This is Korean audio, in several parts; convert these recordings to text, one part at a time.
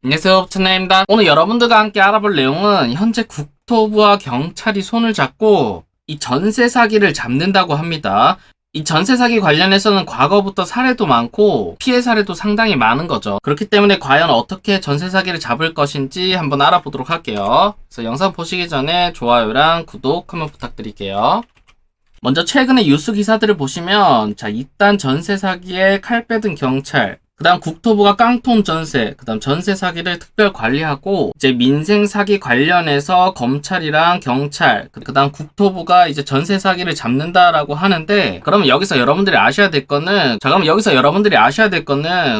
안녕하세요, 천나입니다. 오늘 여러분들과 함께 알아볼 내용은 현재 국토부와 경찰이 손을 잡고 이 전세 사기를 잡는다고 합니다. 이 전세 사기 관련해서는 과거부터 사례도 많고 피해 사례도 상당히 많은 거죠. 그렇기 때문에 과연 어떻게 전세 사기를 잡을 것인지 한번 알아보도록 할게요. 그래서 영상 보시기 전에 좋아요랑 구독 한번 부탁드릴게요. 먼저 최근에 뉴스 기사들을 보시면 이딴 전세 사기에 칼 빼든 경찰, 그 다음 국토부가 깡통 전세, 그 다음 전세 사기를 특별 관리하고 이제 민생 사기 관련해서 검찰이랑 경찰, 그 다음 국토부가 이제 전세 사기를 잡는다라고 하는데, 그러면 여기서 여러분들이 아셔야 될 거는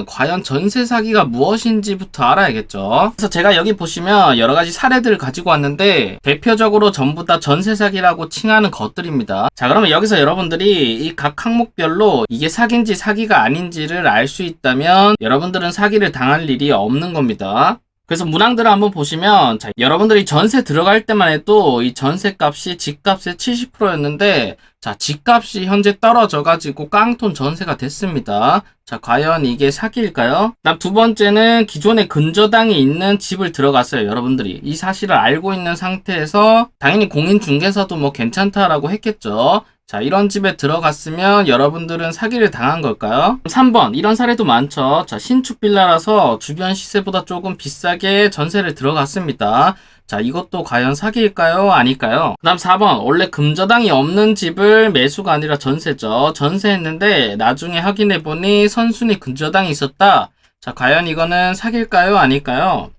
과연 전세 사기가 무엇인지부터 알아야겠죠. 그래서 제가 여기 보시면 여러 가지 사례들을 가지고 왔는데 대표적으로 전부 다 전세 사기라고 칭하는 것들입니다. 자, 그러면 여기서 여러분들이 이 각 항목별로 이게 사기인지 사기가 아닌지를 알 수 있다면 여러분들은 사기를 당할 일이 없는 겁니다. 그래서 문항들을 한번 보시면 여러분들이 전세 들어갈 때만 해도 이 전세값이 집값의 70%였는데 집값이 현재 떨어져가지고 깡통 전세가 됐습니다. 과연 이게 사기일까요? 그다음 두 번째는 기존에 근저당이 있는 집을 들어갔어요. 여러분들이 이 사실을 알고 있는 상태에서 당연히 공인중개사도 뭐 괜찮다라고 했겠죠. 이런 집에 들어갔으면 여러분들은 사기를 당한 걸까요? 3번, 이런 사례도 많죠. 신축 빌라라서 주변 시세보다 조금 비싸게 전세를 들어갔습니다. 이것도 과연 사기일까요? 아닐까요? 그 다음 4번, 원래 금저당이 없는 집을 매수가 아니라 전세죠. 전세했는데 나중에 확인해보니 선순위 근저당이 있었다. 과연 이거는 사기일까요? 아닐까요?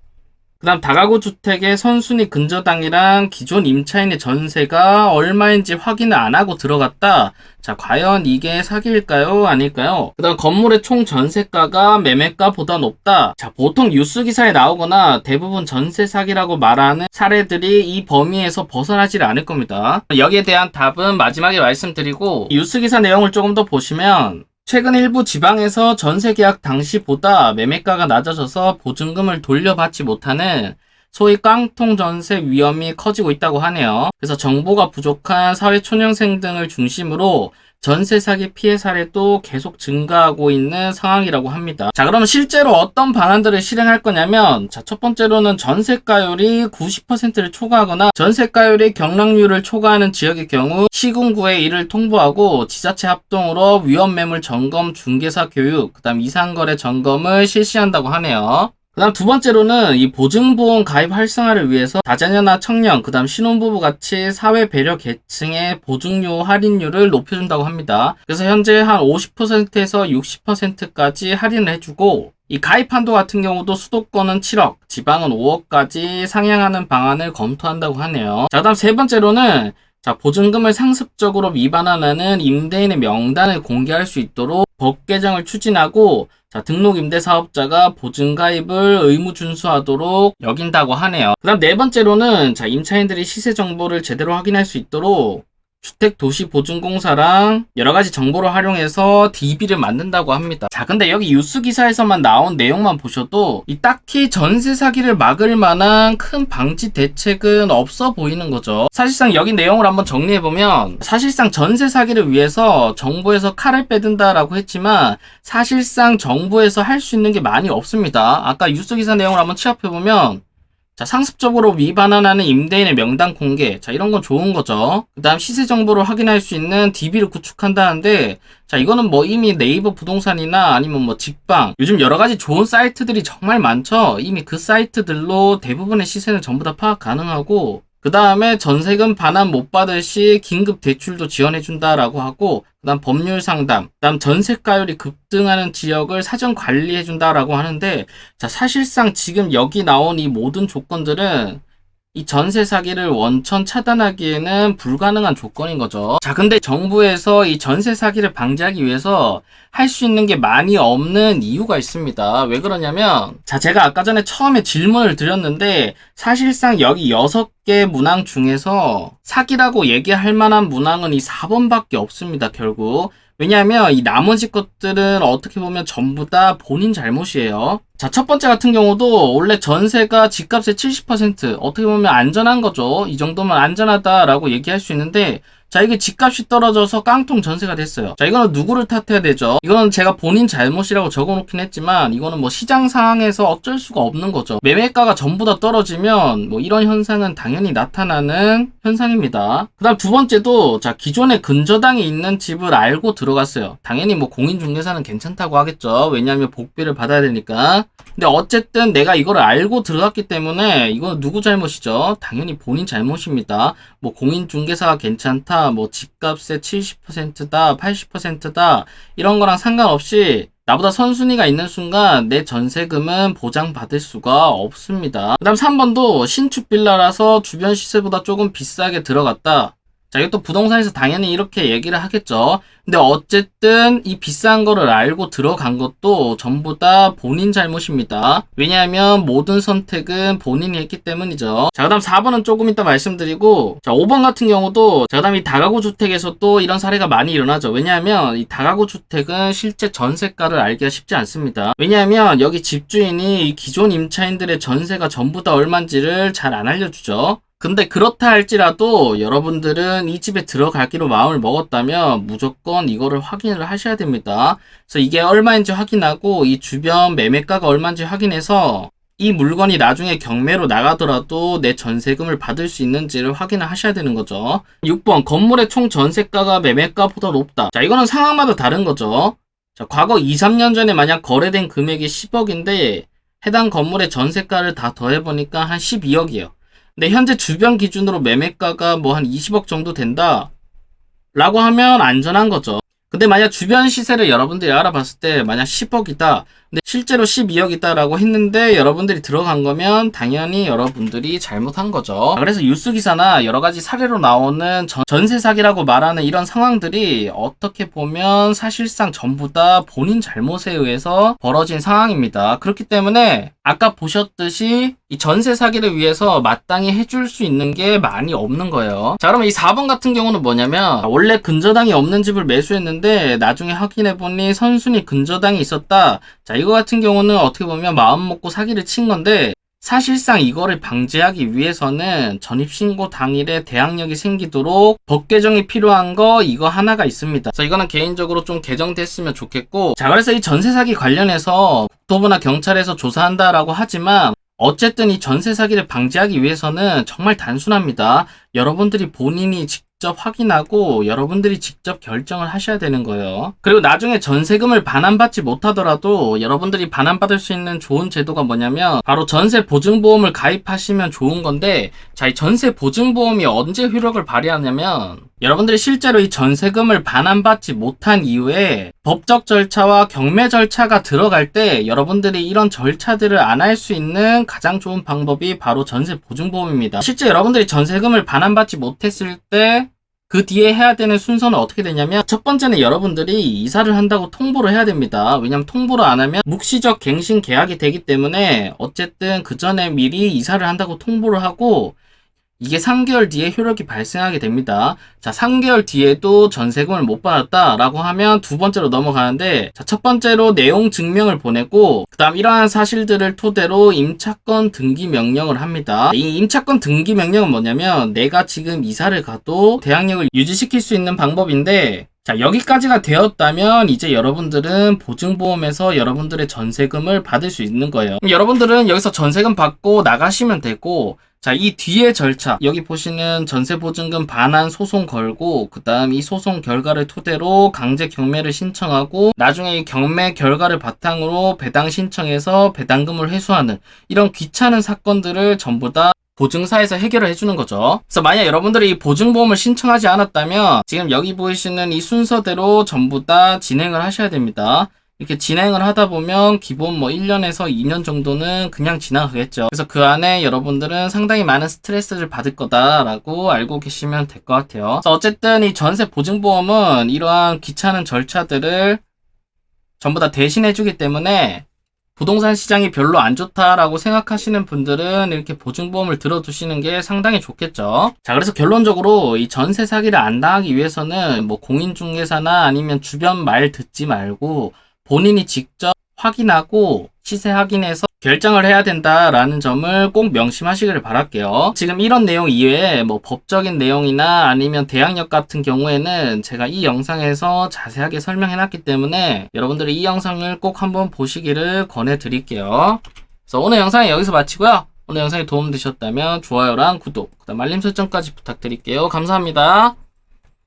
그 다음 다가구 주택의 선순위 근저당이랑 기존 임차인의 전세가 얼마인지 확인을 안 하고 들어갔다. 과연 이게 사기일까요? 아닐까요? 그 다음 건물의 총 전세가가 매매가보다 높다. 보통 뉴스 기사에 나오거나 대부분 전세 사기라고 말하는 사례들이 이 범위에서 벗어나질 않을 겁니다. 여기에 대한 답은 마지막에 말씀드리고, 뉴스 기사 내용을 조금 더 보시면 최근 일부 지방에서 전세 계약 당시보다 매매가가 낮아져서 보증금을 돌려받지 못하는 소위 깡통 전세 위험이 커지고 있다고 하네요. 그래서 정보가 부족한 사회초년생 등을 중심으로 전세 사기 피해 사례도 계속 증가하고 있는 상황이라고 합니다. 그러면 실제로 어떤 방안들을 실행할 거냐면, 첫 번째로는 전세가율이 90%를 초과하거나 전세가율이 경락률을 초과하는 지역의 경우 시군구에 이를 통보하고 지자체 합동으로 위험매물 점검 중개사 교육, 그 다음 이상거래 점검을 실시한다고 하네요. 그 다음 두 번째로는 이 보증보험 가입 활성화를 위해서 다자녀나 청년, 그 다음 신혼부부 같이 사회 배려 계층의 보증료 할인율을 높여준다고 합니다. 그래서 현재 한 50%에서 60%까지 할인을 해주고, 이 가입 한도 같은 경우도 수도권은 7억, 지방은 5억까지 상향하는 방안을 검토한다고 하네요. 그 다음 세 번째로는 보증금을 상습적으로 위반하는 임대인의 명단을 공개할 수 있도록 법 개정을 추진하고, 등록 임대 사업자가 보증 가입을 의무 준수하도록 여긴다고 하네요. 그 다음 네 번째로는 임차인들이 시세 정보를 제대로 확인할 수 있도록 주택도시보증공사랑 여러가지 정보를 활용해서 DB를 만든다고 합니다. 근데 여기 뉴스 기사에서만 나온 내용만 보셔도 딱히 전세 사기를 막을 만한 큰 방지 대책은 없어 보이는 거죠. 사실상 여기 내용을 한번 정리해보면, 사실상 전세 사기를 위해서 정부에서 칼을 빼든다라고 했지만 사실상 정부에서 할 수 있는 게 많이 없습니다. 아까 뉴스 기사 내용을 한번 취합해보면 상습적으로 위반하는 임대인의 명단 공개. 이런 건 좋은 거죠. 그 다음 시세 정보를 확인할 수 있는 DB를 구축한다는데, 이거는 뭐 이미 네이버 부동산이나 아니면 뭐 직방, 요즘 여러 가지 좋은 사이트들이 정말 많죠. 이미 그 사이트들로 대부분의 시세는 전부 다 파악 가능하고, 그 다음에 전세금 반환 못 받을 시 긴급 대출도 지원해준다라고 하고, 그 다음 법률 상담, 그 다음 전세가율이 급등하는 지역을 사전 관리해준다라고 하는데, 사실상 지금 여기 나온 이 모든 조건들은 이 전세 사기를 원천 차단하기에는 불가능한 조건인 거죠. 근데 정부에서 이 전세 사기를 방지하기 위해서 할 수 있는 게 많이 없는 이유가 있습니다. 왜 그러냐면, 제가 아까 전에 처음에 질문을 드렸는데 사실상 여기 6개 문항 중에서 사기라고 얘기할 만한 문항은 이 4번밖에 없습니다, 결국. 왜냐하면 이 나머지 것들은 어떻게 보면 전부 다 본인 잘못이에요. 첫 번째 같은 경우도 원래 전세가 집값의 70%, 어떻게 보면 안전한 거죠. 이 정도면 안전하다라고 얘기할 수 있는데, 자, 이게 집값이 떨어져서 깡통 전세가 됐어요. 자, 이거는 누구를 탓해야 되죠? 이거는 제가 본인 잘못이라고 적어놓긴 했지만 이거는 뭐 시장 상황에서 어쩔 수가 없는 거죠. 매매가가 전부 다 떨어지면 뭐 이런 현상은 당연히 나타나는 현상입니다. 그 다음 두 번째도, 자, 기존에 근저당이 있는 집을 알고 들어갔어요. 당연히 뭐 공인중개사는 괜찮다고 하겠죠. 왜냐하면 복비를 받아야 되니까. 근데 어쨌든 내가 이거를 알고 들어갔기 때문에 이건 누구 잘못이죠? 당연히 본인 잘못입니다. 뭐 공인중개사가 괜찮다, 뭐 집값의 70%다, 80%다 이런 거랑 상관없이 나보다 선순위가 있는 순간 내 전세금은 보장받을 수가 없습니다. 그 다음 3번도 신축 빌라라서 주변 시세보다 조금 비싸게 들어갔다. 자, 이것도 부동산에서 당연히 이렇게 얘기를 하겠죠. 근데 어쨌든 이 비싼 거를 알고 들어간 것도 전부 다 본인 잘못입니다. 왜냐하면 모든 선택은 본인이 했기 때문이죠. 자, 그 다음 4번은 조금 이따 말씀드리고, 자, 5번 같은 경우도, 자, 그 다음 이 다가구 주택에서 또 이런 사례가 많이 일어나죠. 왜냐하면 이 다가구 주택은 실제 전세가를 알기가 쉽지 않습니다. 왜냐하면 여기 집주인이 기존 임차인들의 전세가 전부 다 얼마인지를 잘 안 알려주죠. 근데 그렇다 할지라도 여러분들은 이 집에 들어가기로 마음을 먹었다면 무조건 이거를 확인을 하셔야 됩니다. 그래서 이게 얼마인지 확인하고 이 주변 매매가가 얼마인지 확인해서 이 물건이 나중에 경매로 나가더라도 내 전세금을 받을 수 있는지를 확인을 하셔야 되는 거죠. 6번, 건물의 총 전세가가 매매가보다 높다. 자, 이거는 상황마다 다른 거죠. 자, 과거 2, 3년 전에 만약 거래된 금액이 10억인데 해당 건물의 전세가를 다 더해보니까 한 12억이에요. 근데 현재 주변 기준으로 매매가가 뭐 한 20억 정도 된다 라고 하면 안전한 거죠. 근데 만약 주변 시세를 여러분들이 알아봤을 때 만약 10억이다 근데 실제로 12억이다 라고 했는데 여러분들이 들어간 거면 당연히 여러분들이 잘못한 거죠. 그래서 뉴스기사나 여러가지 사례로 나오는 전세 사기라고 말하는 이런 상황들이 어떻게 보면 사실상 전부 다 본인 잘못에 의해서 벌어진 상황입니다. 그렇기 때문에 아까 보셨듯이 이 전세 사기를 위해서 마땅히 해줄 수 있는 게 많이 없는 거예요. 자, 그러면 이 4번 같은 경우는 뭐냐면 원래 근저당이 없는 집을 매수했는데 나중에 확인해보니 선순위 근저당이 있었다. 자, 이거 같은 경우는 어떻게 보면 마음 먹고 사기를 친 건데 사실상 이거를 방지하기 위해서는 전입신고 당일에 대항력이 생기도록 법 개정이 필요한 거 이거 하나가 있습니다. 그래서 이거는 개인적으로 좀 개정됐으면 좋겠고, 자, 그래서 이 전세 사기 관련해서 국토부나 경찰에서 조사한다라고 하지만 어쨌든 이 전세 사기를 방지하기 위해서는 정말 단순합니다. 여러분들이 본인이 직접 확인하고 여러분들이 직접 결정을 하셔야 되는 거예요. 그리고 나중에 전세금을 반환받지 못하더라도 여러분들이 반환받을 수 있는 좋은 제도가 뭐냐면 바로 전세 보증보험을 가입하시면 좋은 건데, 자, 이 전세 보증보험이 언제 효력을 발휘하냐면 여러분들이 실제로 이 전세금을 반환받지 못한 이후에 법적 절차와 경매 절차가 들어갈 때 여러분들이 이런 절차들을 안 할 수 있는 가장 좋은 방법이 바로 전세 보증보험입니다. 실제 여러분들이 전세금을 반환받지 못했을 때 그 뒤에 해야 되는 순서는 어떻게 되냐면, 첫 번째는 여러분들이 이사를 한다고 통보를 해야 됩니다. 왜냐면 통보를 안 하면 묵시적 갱신 계약이 되기 때문에 어쨌든 그 전에 미리 이사를 한다고 통보를 하고 이게 3개월 뒤에 효력이 발생하게 됩니다. 자, 3개월 뒤에도 전세금을 못 받았다라고 하면 두 번째로 넘어가는데, 자, 첫 번째로 내용 증명을 보내고 그 다음 이러한 사실들을 토대로 임차권 등기 명령을 합니다. 이 임차권 등기 명령은 뭐냐면 내가 지금 이사를 가도 대항력을 유지시킬 수 있는 방법인데, 자, 여기까지가 되었다면 이제 여러분들은 보증보험에서 여러분들의 전세금을 받을 수 있는 거예요. 여러분들은 여기서 전세금 받고 나가시면 되고, 자, 이 뒤에 절차, 여기 보시는 전세보증금 반환 소송 걸고 그 다음 이 소송 결과를 토대로 강제 경매를 신청하고 나중에 이 경매 결과를 바탕으로 배당 신청해서 배당금을 회수하는 이런 귀찮은 사건들을 전부 다 보증사에서 해결을 해주는 거죠. 그래서 만약 여러분들이 이 보증보험을 신청하지 않았다면 지금 여기 보이시는 이 순서대로 전부 다 진행을 하셔야 됩니다. 이렇게 진행을 하다 보면 기본 뭐 1년에서 2년 정도는 그냥 지나가겠죠. 그래서 그 안에 여러분들은 상당히 많은 스트레스를 받을 거다라고 알고 계시면 될 것 같아요. 그래서 어쨌든 이 전세 보증보험은 이러한 귀찮은 절차들을 전부 다 대신해주기 때문에 부동산 시장이 별로 안 좋다라고 생각하시는 분들은 이렇게 보증보험을 들어두시는 게 상당히 좋겠죠. 자, 그래서 결론적으로 이 전세 사기를 안 당하기 위해서는 뭐 공인중개사나 아니면 주변 말 듣지 말고 본인이 직접 확인하고 시세 확인해서 결정을 해야 된다라는 점을 꼭 명심하시기를 바랄게요. 지금 이런 내용 이외에 뭐 법적인 내용이나 아니면 대항력 같은 경우에는 제가 이 영상에서 자세하게 설명해놨기 때문에 여러분들이 이 영상을 꼭 한번 보시기를 권해드릴게요. 그래서 오늘 영상은 여기서 마치고요. 오늘 영상이 도움되셨다면 좋아요랑 구독, 그다음 알림 설정까지 부탁드릴게요. 감사합니다.